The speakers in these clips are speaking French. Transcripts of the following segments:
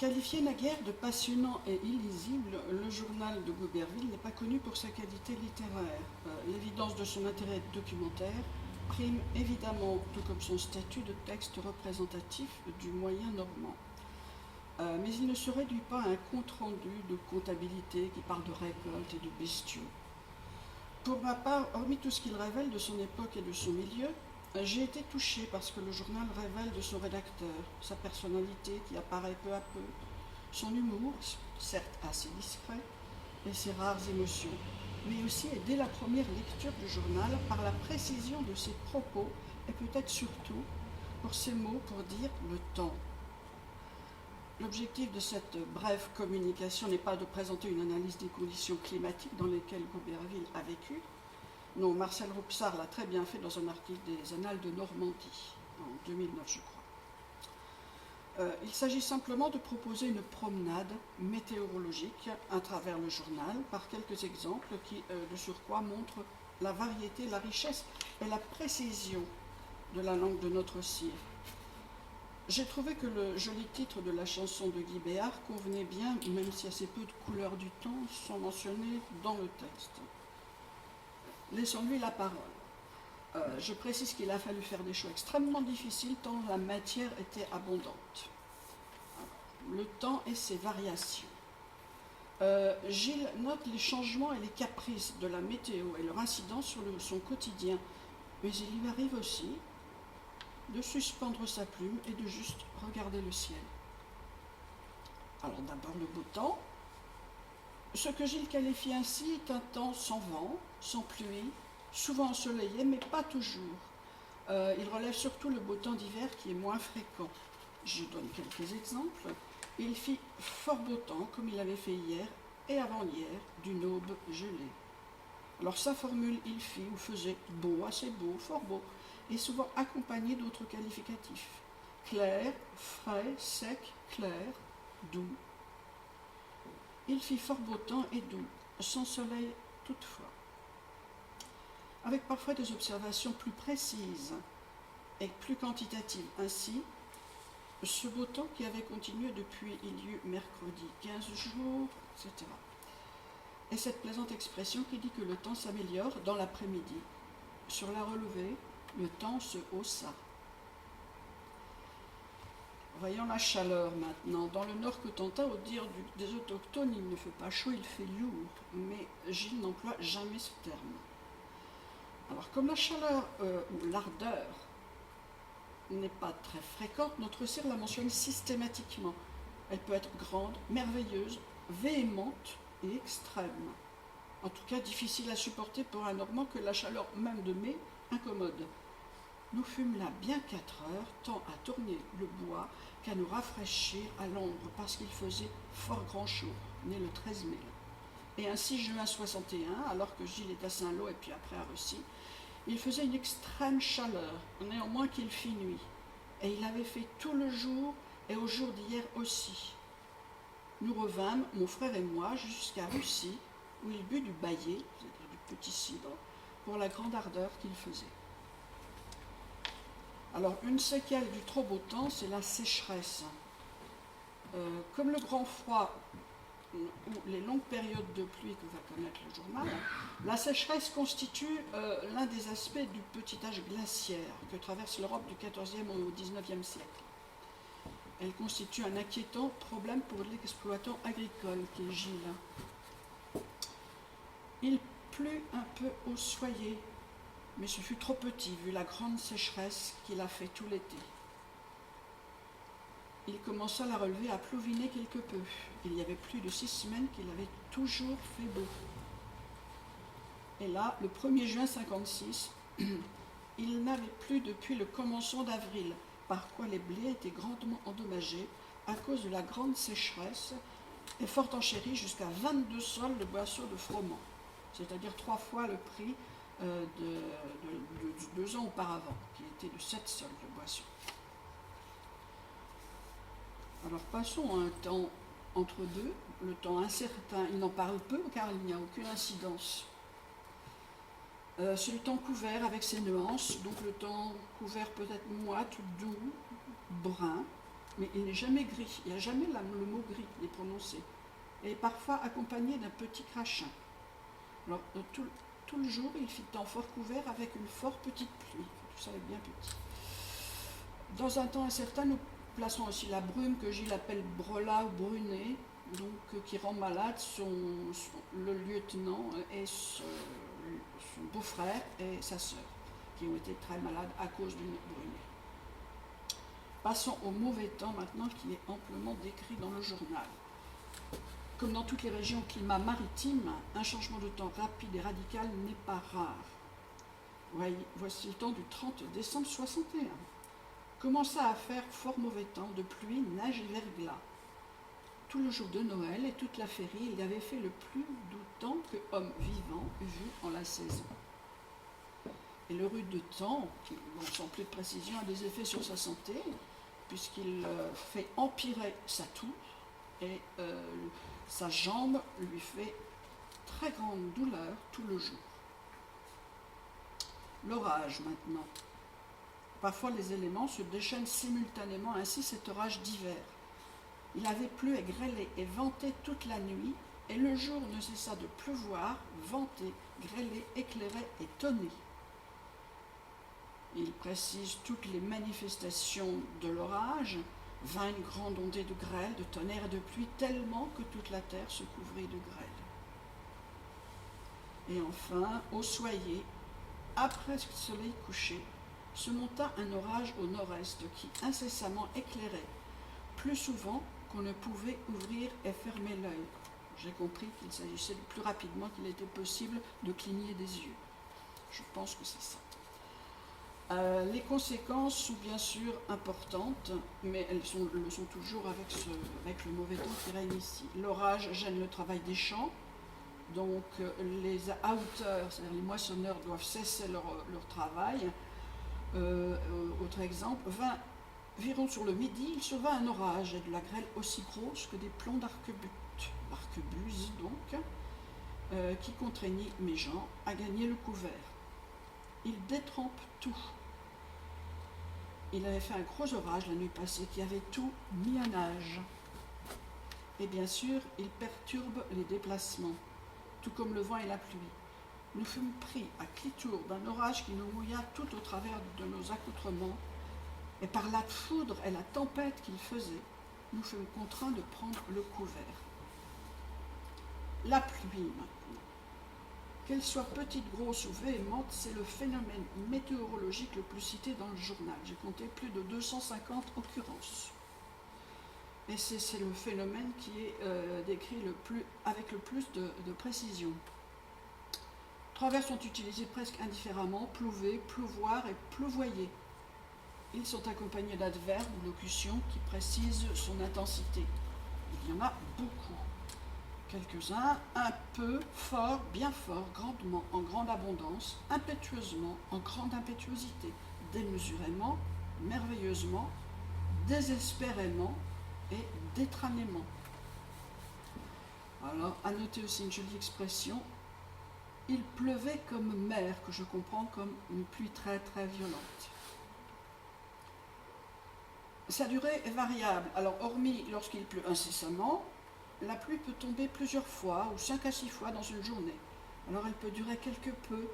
Qualifié naguère de passionnant et illisible, le journal de Gouberville n'est pas connu pour sa qualité littéraire. L'évidence de son intérêt documentaire prime évidemment, tout comme son statut, de texte représentatif du moyen normand. Mais il ne se réduit pas à un compte-rendu de comptabilité qui parle de récolte et de bestiaux. Pour ma part, hormis tout ce qu'il révèle de son époque et de son milieu, j'ai été touchée parce que le journal révèle de son rédacteur sa personnalité qui apparaît peu à peu, son humour, certes assez discret, et ses rares émotions, mais aussi, et dès la première lecture du journal, par la précision de ses propos et peut-être surtout pour ces mots pour dire le temps. L'objectif de cette brève communication n'est pas de présenter une analyse des conditions climatiques dans lesquelles Gouberville a vécu. Non, Marcel Rouxard l'a très bien fait dans un article des Annales de Normandie, en 2009 je crois. Il s'agit simplement de proposer une promenade météorologique à travers le journal par quelques exemples qui, de surcroît, montrent la variété, la richesse et la précision de la langue de notre cire. J'ai trouvé que le joli titre de la chanson de Guy Béard convenait bien, même si assez peu de couleurs du temps sont mentionnées dans le texte. Laissons-lui la parole. Je précise qu'il a fallu faire des choix extrêmement difficiles tant la matière était abondante. Alors, le temps et ses variations. Gilles note les changements et les caprices de la météo et leur incidence sur son quotidien, mais il lui arrive aussi de suspendre sa plume et de juste regarder le ciel. Alors d'abord le beau temps. Ce que Gilles qualifie ainsi est un temps sans vent, sans pluie, souvent ensoleillé, mais pas toujours. Il relève surtout le beau temps d'hiver qui est moins fréquent. Je donne quelques exemples. Il fit fort beau temps, comme il avait fait hier et avant-hier, d'une aube gelée. Alors sa formule il fit ou faisait beau, assez beau, fort beau, et souvent accompagné d'autres qualificatifs. Clair, frais, sec, clair, doux. Il fit fort beau temps et doux, sans soleil toutefois. Avec parfois des observations plus précises et plus quantitatives. Ainsi, ce beau temps qui avait continué depuis il y eut mercredi 15 jours, etc. Et cette plaisante expression qui dit que le temps s'améliore dans l'après-midi. Sur la relevée, le temps se haussa. Voyons la chaleur maintenant. Dans le Nord Cotentin, au dire des autochtones, il ne fait pas chaud, il fait lourd. Mais Gilles n'emploie jamais ce terme. Alors, comme la chaleur ou l'ardeur n'est pas très fréquente, notre cire la mentionne systématiquement. Elle peut être grande, merveilleuse, véhémente et extrême. En tout cas, difficile à supporter pour un Normand que la chaleur même de mai incommode. Nous fûmes là bien 4 heures, tant à tourner le bois qu'à nous rafraîchir à l'ombre, parce qu'il faisait fort grand chaud, né le 13 mai. Et un 6 juin 61, alors que Gilles est à Saint-Lô et puis après à Russie, il faisait une extrême chaleur, néanmoins qu'il fit nuit. Et il avait fait tout le jour et au jour d'hier aussi. Nous revînmes, mon frère et moi, jusqu'à Russie, où il but du baillet, c'est-à-dire du petit cidre, pour la grande ardeur qu'il faisait. Alors, une séquelle du trop beau temps, c'est la sécheresse. Comme le grand froid ou les longues périodes de pluie que va connaître le journal, la sécheresse constitue l'un des aspects du petit âge glaciaire que traverse l'Europe du XIVe au XIXe siècle. Elle constitue un inquiétant problème pour l'exploitant agricole qui est Gilles. Il plut un peu au Soyer, mais ce fut trop petit vu la grande sécheresse qu'il a fait tout l'été. Il commença la relevée à plouviner quelque peu. Il y avait plus de 6 semaines qu'il avait toujours fait beau. Et là, le 1er juin 56, il n'avait plus depuis le commencement d'avril, par quoi les blés étaient grandement endommagés à cause de la grande sécheresse et fort enchéris jusqu'à 22 sols de boisseaux de froment, c'est-à-dire 3 fois le prix de 2 ans auparavant, qui était de 7 sols de boisseaux. Alors passons à un temps entre deux, le temps incertain. Il en parle peu car il n'y a aucune incidence. C'est le temps couvert avec ses nuances, donc le temps couvert peut être moite, doux, brun, mais il n'est jamais gris. Il n'y a jamais le mot gris qui est prononcé. Et parfois accompagné d'un petit crachin. Alors, tout le jour, il fit temps fort couvert avec une fort petite pluie. Tout ça est bien petit. Dans un temps incertain, nous plaçons aussi la brume que Gilles appelle brelat ou brunet, donc qui rend malade le lieutenant et son beau-frère et sa sœur, qui ont été très malades à cause d'une brunet. Passons au mauvais temps maintenant, qui est amplement décrit dans le journal. Comme dans toutes les régions au climat maritime, un changement de temps rapide et radical n'est pas rare. Voici le temps du 30 décembre 61. Commença à faire fort mauvais temps, de pluie, neige et verglas. Tout le jour de Noël et toute la féerie, il avait fait le plus doux temps que homme vivant eût vu en la saison. Et le rude temps, qui, sans plus de précision, a des effets sur sa santé, puisqu'il fait empirer sa toux et sa jambe lui fait très grande douleur tout le jour. L'orage maintenant. Parfois les éléments se déchaînent simultanément, ainsi cet orage d'hiver. Il avait plu et grêlé et venté toute la nuit, et le jour ne cessa de pleuvoir, vanter, grêler, éclairer et tonner. Il précise toutes les manifestations de l'orage, vint une grande ondée de grêle, de tonnerre et de pluie, tellement que toute la terre se couvrit de grêle. Et enfin, au soyer, après le soleil couché, se monta un orage au nord-est qui incessamment éclairait, plus souvent qu'on ne pouvait ouvrir et fermer l'œil. J'ai compris qu'il s'agissait le plus rapidement qu'il était possible de cligner des yeux. Je pense que c'est ça. Les conséquences sont bien sûr importantes, mais elles le sont toujours avec le mauvais temps qui règne ici. L'orage gêne le travail des champs, donc les outeurs, c'est-à-dire les moissonneurs, doivent cesser leur travail. Autre exemple, environ sur le midi, il survint un orage et de la grêle aussi grosse que des plombs d'arquebuse donc, qui contraignit mes gens à gagner le couvert. Il détrempe tout. Il avait fait un gros orage la nuit passée qui avait tout mis à nage. Et bien sûr, il perturbe les déplacements, tout comme le vent et la pluie. Nous fûmes pris à Clitour d'un orage qui nous mouilla tout au travers de nos accoutrements, et par la foudre et la tempête qu'il faisait, nous fûmes contraints de prendre le couvert. La pluie maintenant. Qu'elle soit petite, grosse ou véhémente, c'est le phénomène météorologique le plus cité dans le journal. J'ai compté plus de 250 occurrences. Et c'est le phénomène qui est décrit avec le plus de précision. Trois verbes sont utilisés presque indifféremment, plouver, pleuvoir et pleuvoyer. Ils sont accompagnés d'adverbes ou locutions qui précisent son intensité. Il y en a beaucoup. Quelques-uns, un peu, fort, bien fort, grandement, en grande abondance, impétueusement, en grande impétuosité, démesurément, merveilleusement, désespérément et détranément. Alors, à noter aussi une jolie expression, il pleuvait comme mer, que je comprends comme une pluie très très violente. Sa durée est variable, alors hormis lorsqu'il pleut incessamment, la pluie peut tomber plusieurs fois, ou 5 à 6 fois dans une journée. Alors elle peut durer quelque peu,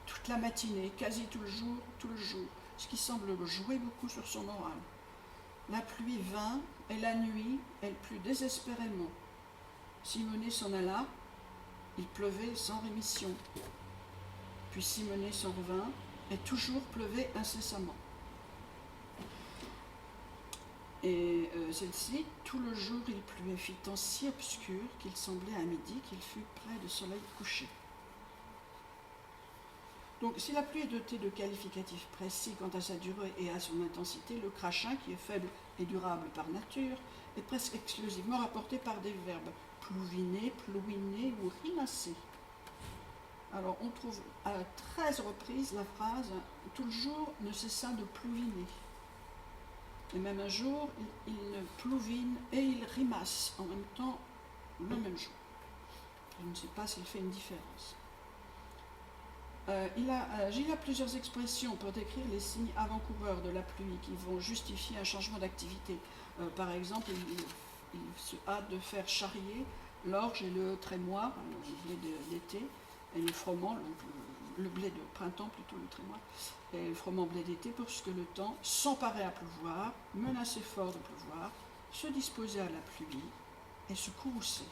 toute la matinée, quasi tout le jour, ce qui semble jouer beaucoup sur son moral. La pluie vint, et la nuit, elle plut désespérément. Simonet s'en alla, il pleuvait sans rémission. Puis Simonet s'en revint, et toujours pleuvait incessamment. Et celle-ci, tout le jour il pluait, fit temps si obscur qu'il semblait à midi qu'il fût près de soleil couché. Donc si la pluie est dotée de qualificatifs précis quant à sa durée et à son intensité, le crachin, qui est faible et durable par nature, est presque exclusivement rapporté par des verbes plouviner, plouiner ou rimasser. Alors on trouve à 13 reprises la phrase « tout le jour ne cessa de plouviner ». Et même un jour, il plouvine et il rimasse en même temps le même jour. Je ne sais pas s'il fait une différence. Gilles a plusieurs expressions pour décrire les signes avant-coureurs de la pluie qui vont justifier un changement d'activité. Par exemple, il se hâte de faire charrier l'orge et le trémois, le blé d'été, et le froment, le blé de printemps plutôt, le trémois, et le froment blé d'été, pour que le temps s'emparait à pleuvoir, menaçait fort de pleuvoir, se disposait à la pluie et se courrouçait.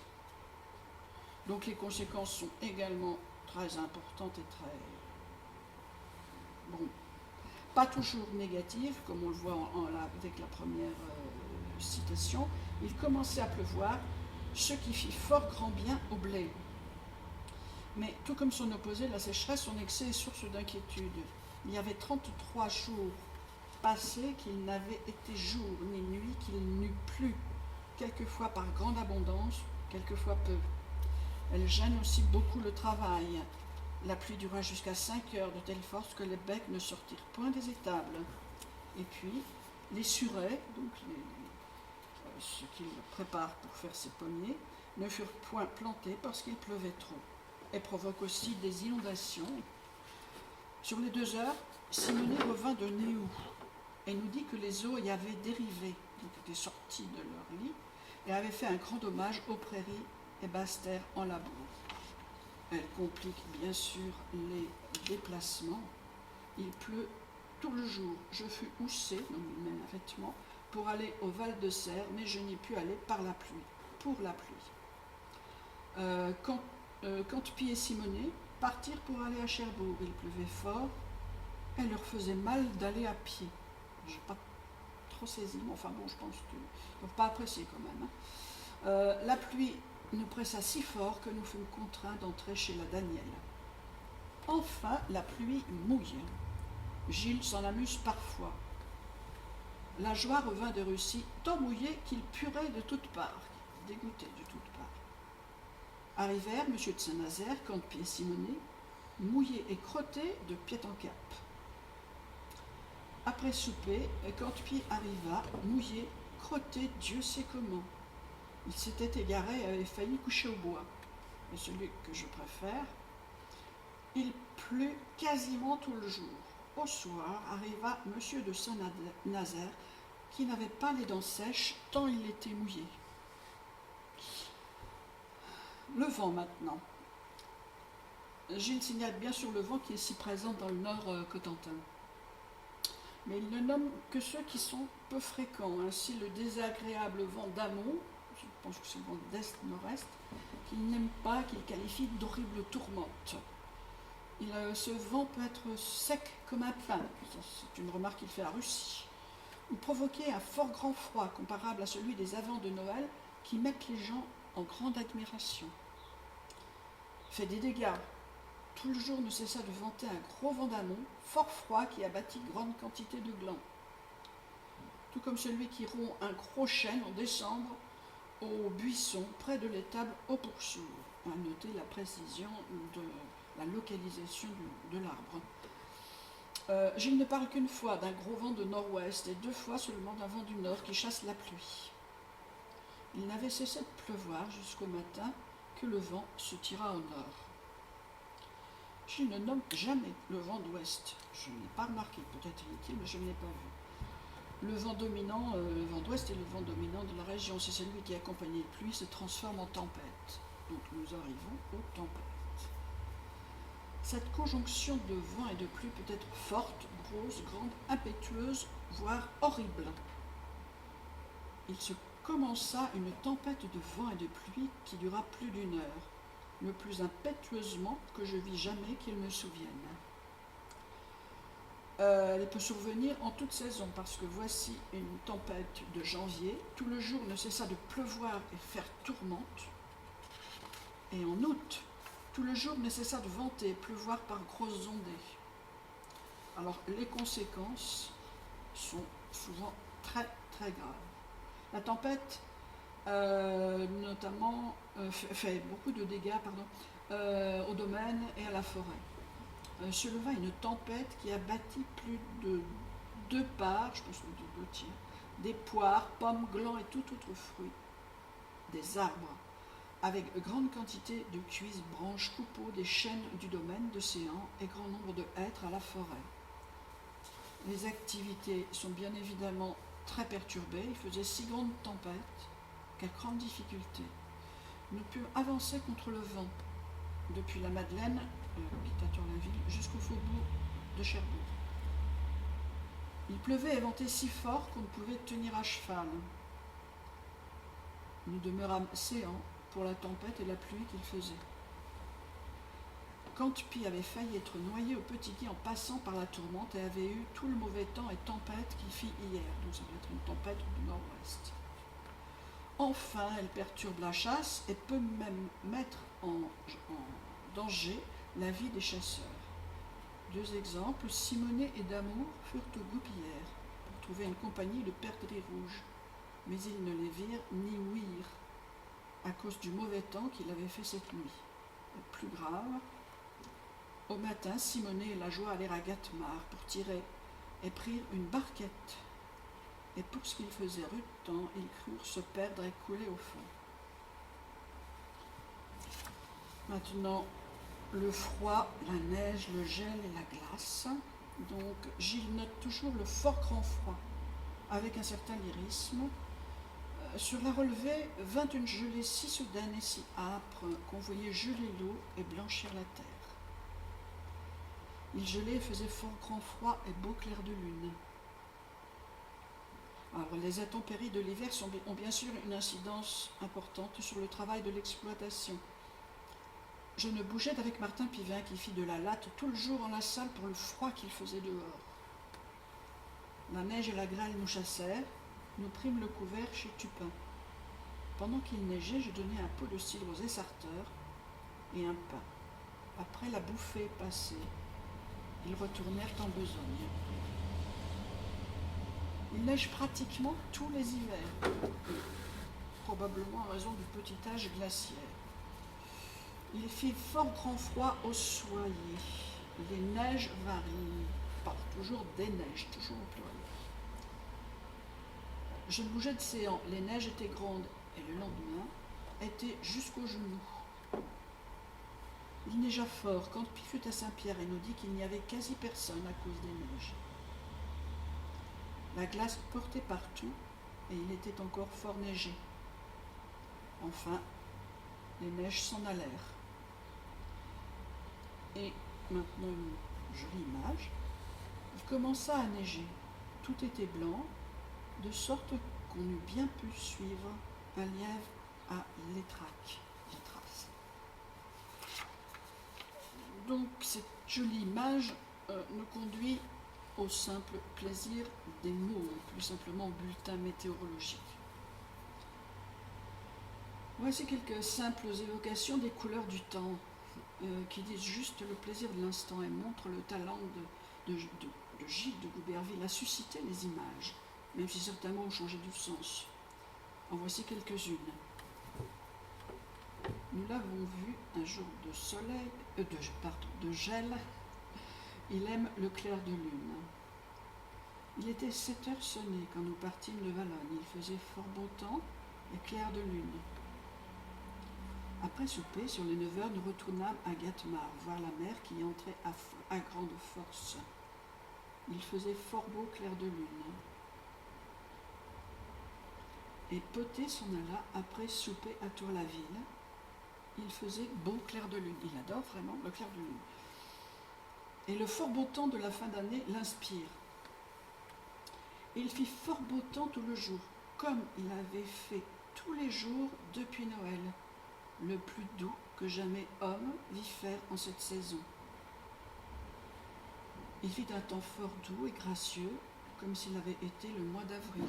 Donc les conséquences sont également très importantes et très... Bon, pas toujours négatives, comme on le voit avec la première citation. Il commençait à pleuvoir, ce qui fit fort grand bien au blé. Mais tout comme son opposé, la sécheresse, son excès est source d'inquiétude. Il y avait 33 jours passés qu'il n'avait été jour ni nuit, qu'il n'eût plu, quelquefois par grande abondance, quelquefois peu. Elle gêne aussi beaucoup le travail. La pluie dura jusqu'à 5 heures, de telle force que les becs ne sortirent point des étables. Et puis, les surets, donc ce qu'ils préparent pour faire ses pommiers, ne furent point plantés parce qu'il pleuvait trop, et provoque aussi des inondations. Sur les 2 heures, Simonet revint de Néou et nous dit que les eaux y avaient dérivé, donc étaient sorties de leur lit, et avaient fait un grand dommage aux prairies et basses terres en labour. Elle complique bien sûr les déplacements. Il pleut tout le jour. Je fus houssé, donc il met un vêtement, pour aller au Val de Serre, mais je n'y pus aller par la pluie, pour la pluie. Cantepie et Simonet partirent pour aller à Cherbourg. Il pleuvait fort, elle leur faisait mal d'aller à pied. Je n'ai pas trop saisi, mais enfin bon, je pense qu'ils ne peuvent pas apprécier quand même. La pluie nous pressa si fort que nous fûmes contraints d'entrer chez la Danielle. Enfin, la pluie mouille. Gilles s'en amuse parfois. La joie revint de Russie, tant mouillé qu'il purait de toutes parts, dégoûté de toutes parts. Arrivèrent M. de Saint-Nazaire, Cantepie et Simonet, mouillés et crottés de pied en cap. Après souper, Cantepie arriva, mouillé, crotté, Dieu sait comment. Il s'était égaré et avait failli coucher au bois. Et celui que je préfère, il plut quasiment tout le jour. Au soir arriva M. de Saint-Nazaire, qui n'avait pas les dents sèches, tant il était mouillé. Le vent maintenant. Gilles signale bien sûr le vent qui est si présent dans le nord Cotentin. Mais il ne nomme que ceux qui sont peu fréquents. Ainsi le désagréable vent d'amont, je pense que c'est le vent d'est-nord-est, qu'il n'aime pas, qu'il qualifie d'horrible tourmente. Ce vent peut être sec comme un pain, c'est une remarque qu'il fait à Russie, ou provoquer un fort grand froid comparable à celui des avants de Noël qui mettent les gens en grande admiration. Fait des dégâts. Tout le jour ne cessa de vanter un gros vent d'amont, fort froid, qui abattit grande quantité de glands. Tout comme celui qui rompt un gros chêne en décembre au buisson près de l'étable au poursour. À noter la précision de la localisation de l'arbre. Gilles ne parle qu'une fois d'un gros vent de nord-ouest et 2 fois seulement d'un vent du nord qui chasse la pluie. Il n'avait cessé de pleuvoir jusqu'au matin que le vent se tira au nord. Gilles ne nomme jamais le vent d'ouest. Je ne l'ai pas remarqué, peut-être inutile, mais je ne l'ai pas vu. Le vent dominant, le vent d'ouest est le vent dominant de la région. C'est celui qui, accompagné de pluie, se transforme en tempête. Donc nous arrivons aux tempêtes. Cette conjonction de vent et de pluie peut être forte, grosse, grande, impétueuse, voire horrible. Il se commença une tempête de vent et de pluie qui dura plus d'1 heure, le plus impétueusement que je vis jamais qu'il me souvienne. Elle peut survenir en toute saison, parce que voici une tempête de janvier, tout le jour ne cessa de pleuvoir et faire tourmente, et en août, tout le jour ne cessa de venter et pleuvoir par grosses ondées. Alors les conséquences sont souvent très très graves. La tempête notamment fait beaucoup de dégâts au domaine et à la forêt. Se leva une tempête qui abattit plus de 2 parts, je pense de 2 tiers, des poires, pommes, glands et tout autre fruit, des arbres, avec grande quantité de cuisses, branches, coupeaux, des chênes du domaine de Séan et grand nombre de hêtres à la forêt. Les activités sont bien évidemment très perturbées. Il faisait si grande tempête qu'à grande difficulté. Nous pûmes avancer contre le vent depuis la Madeleine, qui est à Tourlaville, jusqu'au faubourg de Cherbourg. Il pleuvait et ventait si fort qu'on ne pouvait tenir à cheval. Nous demeurâmes séants pour la tempête et la pluie qu'il faisait. Cantepie avait failli être noyé au Petit Guy en passant par la tourmente et avait eu tout le mauvais temps et tempête qu'il fit hier. Donc ça doit être une tempête du nord-ouest. Enfin, elle perturbe la chasse et peut même mettre en danger la vie des chasseurs. Deux exemples, Simonet et Damour furent aux Goupillères pour trouver une compagnie de perdrix rouges, mais ils ne les virent ni ouïrent à cause du mauvais temps qu'il avait fait cette nuit. Et plus grave, au matin, Simonet et la joie allèrent à Gatmar pour tirer et prirent une barquette. Et pour ce qu'il faisait rude temps, ils crurent se perdre et couler au fond. Maintenant, le froid, la neige, le gel et la glace. Donc, Gilles note toujours le fort grand froid, avec un certain lyrisme. Sur la relevée, vint une gelée si soudaine et si âpre qu'on voyait geler l'eau et blanchir la terre. Il gelait et faisait fort grand froid et beau clair de lune. Alors, les intempéries de l'hiver ont bien sûr une incidence importante sur le travail de l'exploitation. Je ne bougeais qu'avec Martin Pivin qui fit de la latte tout le jour en la salle pour le froid qu'il faisait dehors. La neige et la grêle nous chassèrent, nous prîmes le couvert chez Tupin. Pendant qu'il neigeait, je donnai un pot de cidre aux essarteurs et un pain. Après la bouffée passée, ils retournèrent en besogne. Il neige pratiquement tous les hivers, probablement en raison du petit âge glaciaire. Il fit fort grand froid au Soyer. Les neiges varient, pas toujours des neiges, toujours au pluriel. Je bougeais de Séan, les neiges étaient grandes et le lendemain était jusqu'aux genoux. Il neigea fort quand Pi fut à Saint-Pierre et nous dit qu'il n'y avait quasi personne à cause des neiges. La glace portait partout et il était encore fort neigé. Enfin, les neiges s'en allèrent. Et maintenant une jolie image. Il commença à neiger. Tout était blanc, de sorte qu'on eût bien pu suivre un lièvre à l'étraque. Donc cette jolie image nous conduit au simple plaisir des mots, plus simplement au bulletin météorologique. Voici quelques simples évocations des couleurs du temps qui disent juste le plaisir de l'instant et montrent le talent de Gilles de Gouberville à susciter les images, même si certains mots ont changé du sens. En voici quelques-unes. Nous l'avons vu un jour de soleil, de gel. Il aime le clair de lune. Il était 7 heures sonnées quand nous partîmes de Valognes. Il faisait fort beau temps et clair de lune. Après souper, sur les 9 heures, nous retournâmes à Gatmar, voir la mer qui entrait à grande force. Il faisait fort beau clair de lune. Et Poté s'en alla après souper à Tour-la-Ville. Il faisait beau clair de lune. Il adore vraiment le clair de lune. Et le fort beau temps de la fin d'année l'inspire. Et il fit fort beau temps tout le jour, comme il avait fait tous les jours depuis Noël, le plus doux que jamais homme vit faire en cette saison. Il fit un temps fort doux et gracieux, comme s'il avait été le mois d'avril.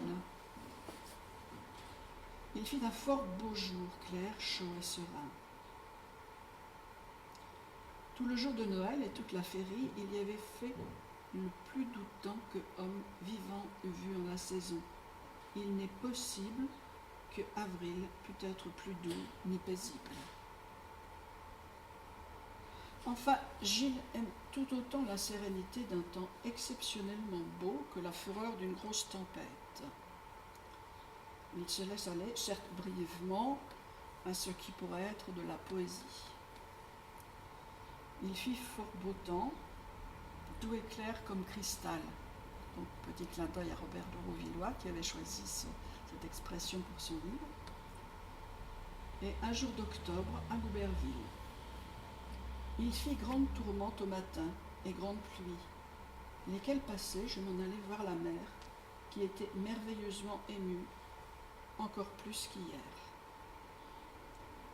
Il fit un fort beau jour, clair, chaud et serein. Tout le jour de Noël et toute la féerie, il y avait fait le plus doux temps que homme vivant eût vu en la saison. Il n'est possible que avril pût être plus doux ni paisible. Enfin, Gilles aime tout autant la sérénité d'un temps exceptionnellement beau que la fureur d'une grosse tempête. Il se laisse aller, certes brièvement, à ce qui pourrait être de la poésie. Il fit fort beau temps, doux et clair comme cristal. Donc, petit clin d'œil à Robert de Rouvillois qui avait choisi cette expression pour son livre. Et un jour d'octobre à Gouberville. Il fit grande tourmente au matin et grande pluie, lesquelles passées, je m'en allai voir la mer, qui était merveilleusement émue, encore plus qu'hier.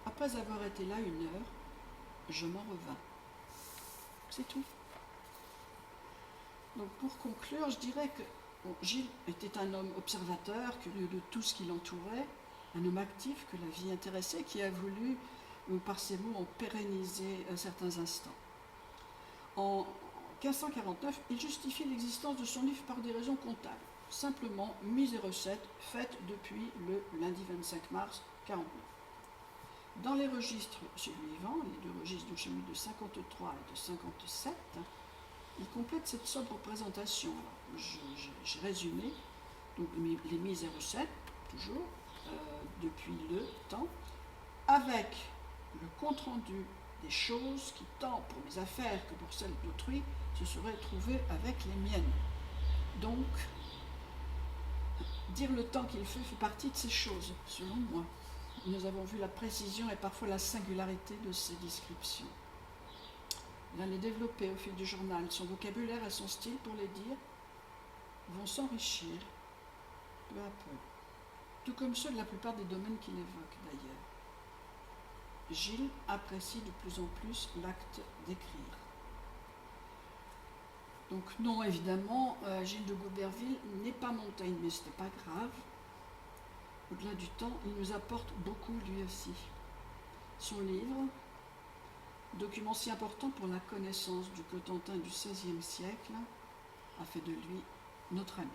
Après avoir été là 1 heure, je m'en revins. C'est tout. Donc pour conclure, je dirais que Gilles était un homme observateur, curieux de tout ce qui l'entourait, un homme actif que la vie intéressait, qui a voulu, par ses mots, en pérenniser certains instants. En 1549, il justifie l'existence de son livre par des raisons comptables, simplement mise et recettes faites depuis le lundi 25 mars 49. Dans les registres suivants, les 2 registres, donc celui de 53 et de 57, il complète cette sobre présentation. J'ai résumé donc, les mises et recettes, toujours, depuis le temps, avec le compte-rendu des choses qui, tant pour mes affaires que pour celles d'autrui, se seraient trouvées avec les miennes. Donc, dire le temps qu'il fait partie de ces choses, selon moi. Nous avons vu la précision et parfois la singularité de ces descriptions. Il va les développer au fil du journal. Son vocabulaire et son style, pour les dire, vont s'enrichir peu à peu, tout comme ceux de la plupart des domaines qu'il évoque d'ailleurs. Gilles apprécie de plus en plus l'acte d'écrire. Donc non, évidemment, Gilles de Gouberville n'est pas Montaigne, mais ce n'est pas grave. Au-delà du temps, il nous apporte beaucoup lui aussi. Son livre, document si important pour la connaissance du Cotentin du XVIe siècle, a fait de lui notre ami.